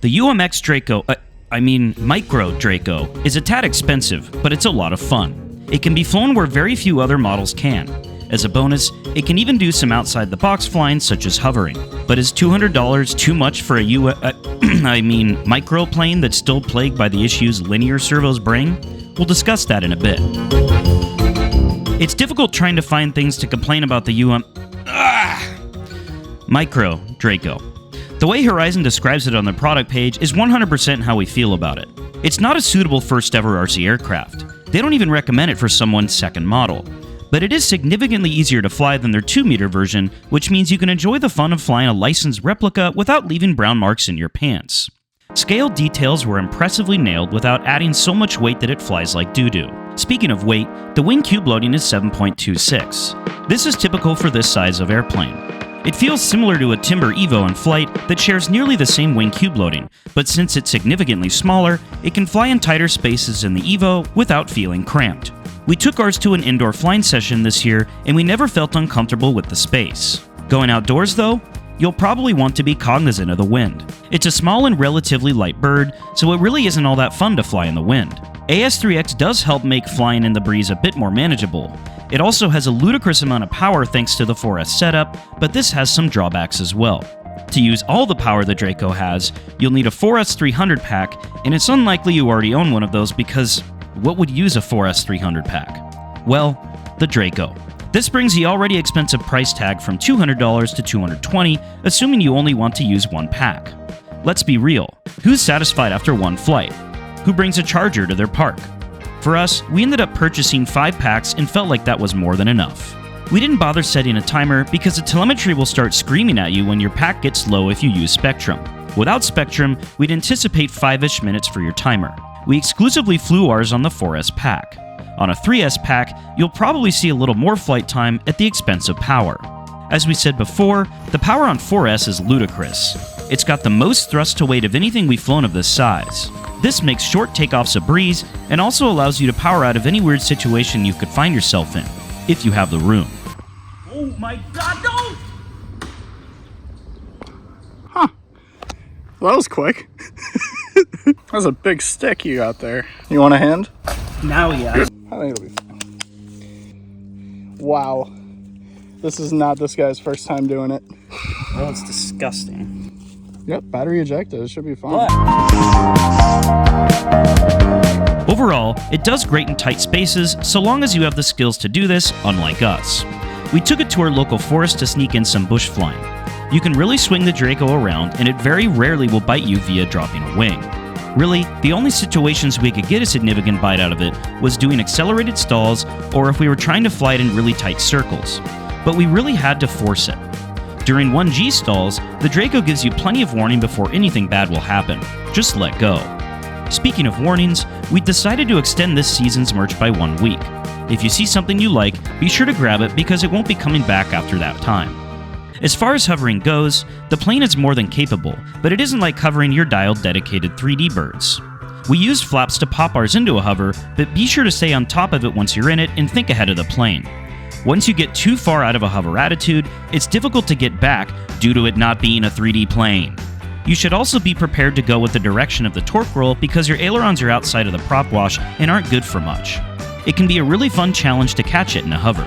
The UMX Draco, Micro Draco, is a tad expensive, but it's a lot of fun. It can be flown where very few other models can. As a bonus, it can even do some outside-the-box flying such as hovering. But is $200 too much for a micro plane that's still plagued by the issues linear servos bring? We'll discuss that in a bit. It's difficult trying to find things to complain about the Micro Draco. The way Horizon describes it on their product page is 100% how we feel about it. It's not a suitable first ever RC aircraft. They don't even recommend it for someone's second model. But it is significantly easier to fly than their 2-meter version, which means you can enjoy the fun of flying a licensed replica without leaving brown marks in your pants. Scale details were impressively nailed without adding so much weight that it flies like doo-doo. Speaking of weight, the wing cube loading is 7.26. This is typical for this size of airplane. It feels similar to a Timber Evo in flight that shares nearly the same wing cube loading, but since it's significantly smaller, it can fly in tighter spaces in the Evo without feeling cramped. We took ours to an indoor flying session this year, and we never felt uncomfortable with the space. Going outdoors though, you'll probably want to be cognizant of the wind. It's a small and relatively light bird, so it really isn't all that fun to fly in the wind. AS3X does help make flying in the breeze a bit more manageable. It also has a ludicrous amount of power thanks to the 4S setup, but this has some drawbacks as well. To use all the power the Draco has, you'll need a 4S 300 pack, and it's unlikely you already own one of those because what would use a 4S 300 pack? Well, the Draco. This brings the already expensive price tag from $200 to $220, assuming you only want to use one pack. Let's be real, who's satisfied after one flight? Who brings a charger to their park? For us, we ended up purchasing 5 packs and felt like that was more than enough. We didn't bother setting a timer because the telemetry will start screaming at you when your pack gets low if you use Spectrum. Without Spectrum, we'd anticipate 5-ish minutes for your timer. We exclusively flew ours on the 4S pack. On a 3S pack, you'll probably see a little more flight time at the expense of power. As we said before, the power on 4S is ludicrous. It's got the most thrust to weight of anything we've flown of this size. This makes short takeoffs a breeze and also allows you to power out of any weird situation you could find yourself in, if you have the room. Oh my god, no! Huh. Well, that was quick. That was a big stick you got there. You want a hand? Now, yeah. I think it'll be fine. Wow. This is not this guy's first time doing it. Oh, it's disgusting. Yep, battery ejected. It should be fine. What? Overall, it does great in tight spaces so long as you have the skills to do this, unlike us. We took it to our local forest to sneak in some bush flying. You can really swing the Draco around, and it very rarely will bite you via dropping a wing. Really, the only situations we could get a significant bite out of it was doing accelerated stalls or if we were trying to fly it in really tight circles. But we really had to force it. During 1G stalls, the Draco gives you plenty of warning before anything bad will happen. Just let go. Speaking of warnings, we decided to extend this season's merch by 1 week. If you see something you like, be sure to grab it because it won't be coming back after that time. As far as hovering goes, the plane is more than capable, but it isn't like hovering your dialed dedicated 3D birds. We used flaps to pop ours into a hover, but be sure to stay on top of it once you're in it and think ahead of the plane. Once you get too far out of a hover attitude, it's difficult to get back due to it not being a 3D plane. You should also be prepared to go with the direction of the torque roll because your ailerons are outside of the prop wash and aren't good for much. It can be a really fun challenge to catch it in a hover.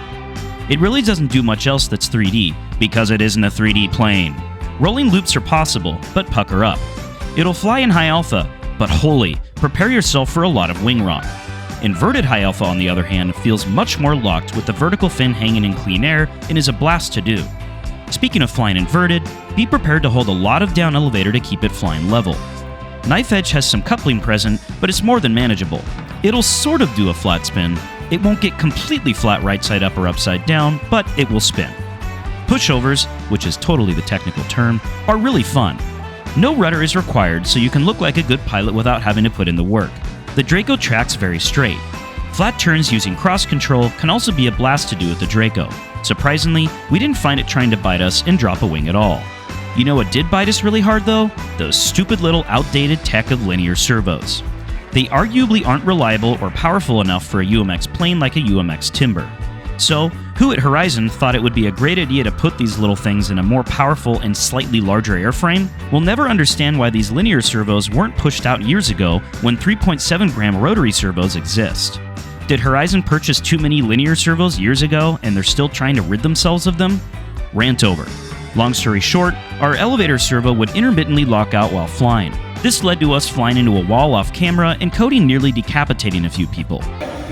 It really doesn't do much else that's 3D, because it isn't a 3D plane. Rolling loops are possible, but pucker up. It'll fly in high alpha, but holy, prepare yourself for a lot of wing rot. Inverted high alpha, on the other hand, feels much more locked with the vertical fin hanging in clean air and is a blast to do. Speaking of flying inverted, be prepared to hold a lot of down elevator to keep it flying level. Knife Edge has some coupling present, but it's more than manageable. It'll sort of do a flat spin. It won't get completely flat right side up or upside down, but it will spin. Pushovers, which is totally the technical term, are really fun. No rudder is required, so you can look like a good pilot without having to put in the work. The Draco tracks very straight. Flat turns using cross control can also be a blast to do with the Draco. Surprisingly, we didn't find it trying to bite us and drop a wing at all. You know what did bite us really hard though? Those stupid little outdated tech of linear servos. They arguably aren't reliable or powerful enough for a UMX plane like a UMX Timber. So, who at Horizon thought it would be a great idea to put these little things in a more powerful and slightly larger airframe will never understand why these linear servos weren't pushed out years ago when 3.7 gram rotary servos exist. Did Horizon purchase too many linear servos years ago and they're still trying to rid themselves of them? Rant over. Long story short, our elevator servo would intermittently lock out while flying. This led to us flying into a wall off camera and Cody nearly decapitating a few people.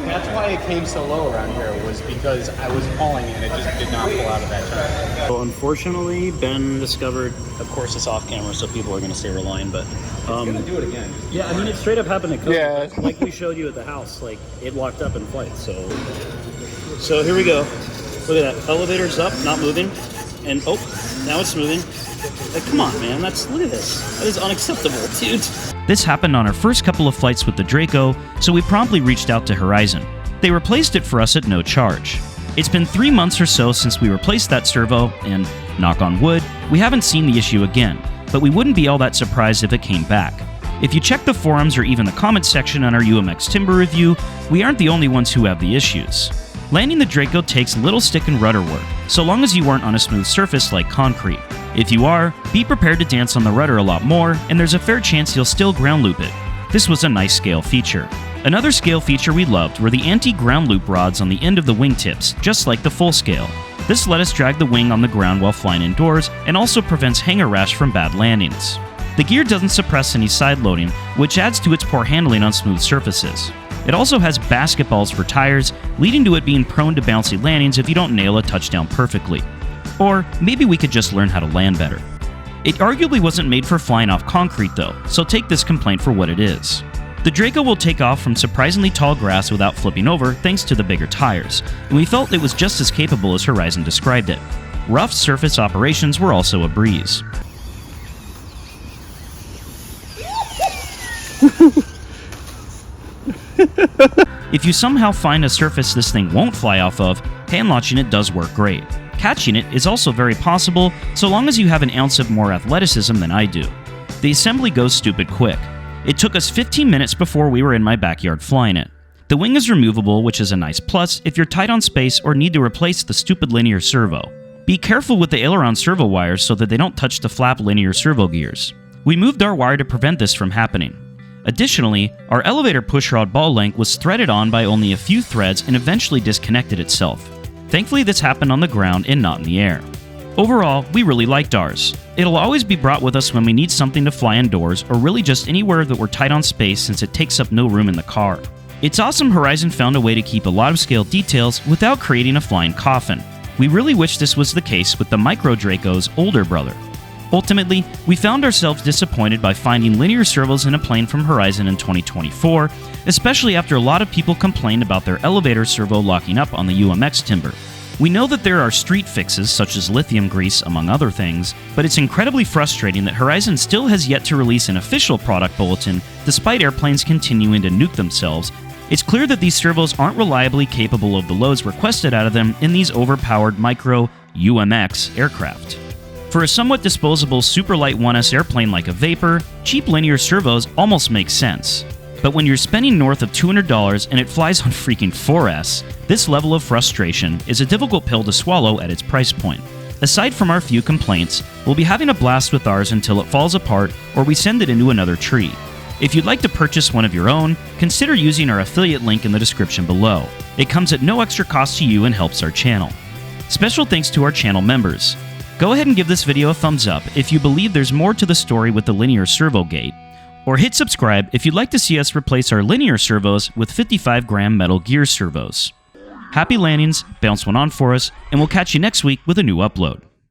That's why it came so low around here, was because I was pulling and it just did not pull out of that turn. So unfortunately, Ben discovered, of course it's off camera, so people are going to say we're lying, but... It's going to do it again. Yeah, I mean, it straight up happened to Cody. Yeah. Like we showed you at the house, like, it locked up in flight, so here we go. Look at that. Elevator's up, not moving. And, oh, now it's moving. Like, come on, man. Look at this. That is unacceptable, dude. This happened on our first couple of flights with the Draco, so we promptly reached out to Horizon. They replaced it for us at no charge. It's been 3 months or so since we replaced that servo, and, knock on wood, we haven't seen the issue again, but we wouldn't be all that surprised if it came back. If you check the forums or even the comments section on our UMX Timber review, we aren't the only ones who have the issues. Landing the Draco takes little stick and rudder work, so long as you aren't on a smooth surface like concrete. If you are, be prepared to dance on the rudder a lot more, and there's a fair chance you'll still ground loop it. This was a nice scale feature. Another scale feature we loved were the anti-ground loop rods on the end of the wingtips, just like the full scale. This let us drag the wing on the ground while flying indoors, and also prevents hanger rash from bad landings. The gear doesn't suppress any side loading, which adds to its poor handling on smooth surfaces. It also has basketballs for tires, leading to it being prone to bouncy landings if you don't nail a touchdown perfectly. Or maybe we could just learn how to land better. It arguably wasn't made for flying off concrete though, so take this complaint for what it is. The Draco will take off from surprisingly tall grass without flipping over thanks to the bigger tires, and we felt it was just as capable as Horizon described it. Rough surface operations were also a breeze. If you somehow find a surface this thing won't fly off of, hand launching it does work great. Catching it is also very possible, so long as you have an ounce of more athleticism than I do. The assembly goes stupid quick. It took us 15 minutes before we were in my backyard flying it. The wing is removable, which is a nice plus if you're tight on space or need to replace the stupid linear servo. Be careful with the aileron servo wires so that they don't touch the flap linear servo gears. We moved our wire to prevent this from happening. Additionally, our elevator pushrod ball link was threaded on by only a few threads and eventually disconnected itself. Thankfully, this happened on the ground and not in the air. Overall, we really liked ours. It'll always be brought with us when we need something to fly indoors or really just anywhere that we're tight on space since it takes up no room in the car. It's awesome Horizon found a way to keep a lot of scale details without creating a flying coffin. We really wish this was the case with the Micro Draco's older brother. Ultimately, we found ourselves disappointed by finding linear servos in a plane from Horizon in 2024, especially after a lot of people complained about their elevator servo locking up on the UMX Timber. We know that there are street fixes such as lithium grease among other things, but it's incredibly frustrating that Horizon still has yet to release an official product bulletin despite airplanes continuing to nuke themselves. It's clear that these servos aren't reliably capable of the loads requested out of them in these overpowered micro UMX aircraft. For a somewhat disposable Superlight 1S airplane like a Vapor, cheap linear servos almost make sense. But when you're spending north of $200 and it flies on freaking 4S, this level of frustration is a difficult pill to swallow at its price point. Aside from our few complaints, we'll be having a blast with ours until it falls apart or we send it into another tree. If you'd like to purchase one of your own, consider using our affiliate link in the description below. It comes at no extra cost to you and helps our channel. Special thanks to our channel members. Go ahead and give this video a thumbs up if you believe there's more to the story with the linear servo gate, or hit subscribe if you'd like to see us replace our linear servos with 55-gram metal gear servos. Happy landings, bounce one on for us, and we'll catch you next week with a new upload.